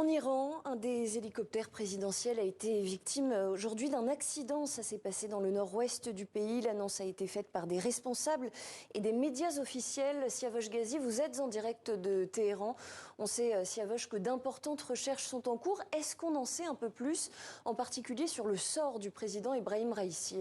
En Iran, un des hélicoptères présidentiels a été victime aujourd'hui d'un accident. Ça s'est passé dans le nord-ouest du pays. L'annonce a été faite par des responsables et des médias officiels. Siavosh Ghazi, vous êtes en direct de Téhéran. On sait, Siavosh, que d'importantes recherches sont en cours. Est-ce qu'on en sait un peu plus, en particulier sur le sort du président Ebrahim Raïssi ?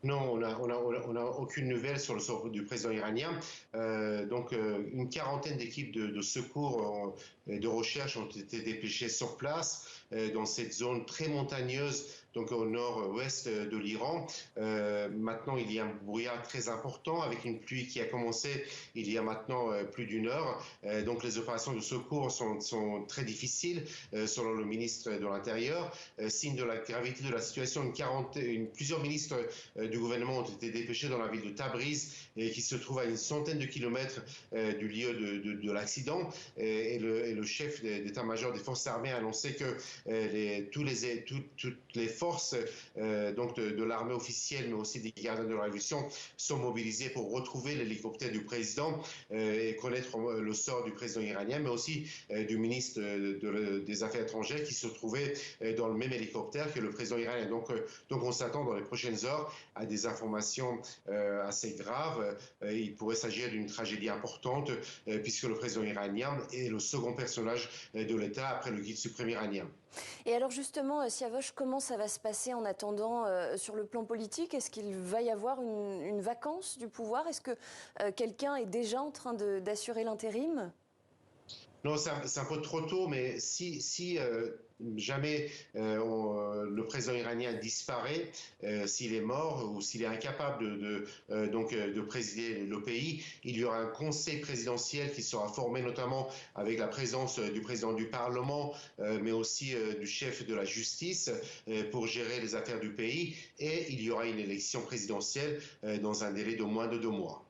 Non, on a aucune nouvelle sur le sort du président iranien. Une quarantaine d'équipes de secours et de recherche ont été dépêchées sur place dans cette zone très montagneuse, donc au nord-ouest de l'Iran. Maintenant, il y a un brouillard très important avec une pluie qui a commencé il y a maintenant plus d'une heure. Donc les opérations de secours sont très difficiles, selon le ministre de l'Intérieur. Signe de la gravité de la situation, plusieurs ministres du gouvernement ont été dépêchés dans la ville de Tabriz, qui se trouve à une centaine de kilomètres du lieu de l'accident. Et le chef d'état-major des forces armées a annoncé que toutes les forces de l'armée officielle, mais aussi des gardiens de la révolution, sont mobilisées pour retrouver l'hélicoptère du président et connaître le sort du président iranien, mais aussi du ministre des Affaires étrangères qui se trouvait dans le même hélicoptère que le président iranien. Donc on s'attend dans les prochaines heures à des informations assez graves. Il pourrait s'agir d'une tragédie importante puisque le président iranien est le second personnage de l'État après le guide suprême iranien. Et alors justement, Siavosh, comment ça va se passer en attendant sur le plan politique? Est-ce qu'il va y avoir une vacance du pouvoir? Est-ce que quelqu'un est déjà en train d'assurer l'intérim? Non, c'est un peu trop tôt, mais si jamais le président iranien disparaît, s'il est mort ou s'il est incapable de présider le pays, il y aura un conseil présidentiel qui sera formé notamment avec la présence du président du Parlement, mais aussi du chef de la justice pour gérer les affaires du pays. Et il y aura une élection présidentielle dans un délai de moins de 2 mois.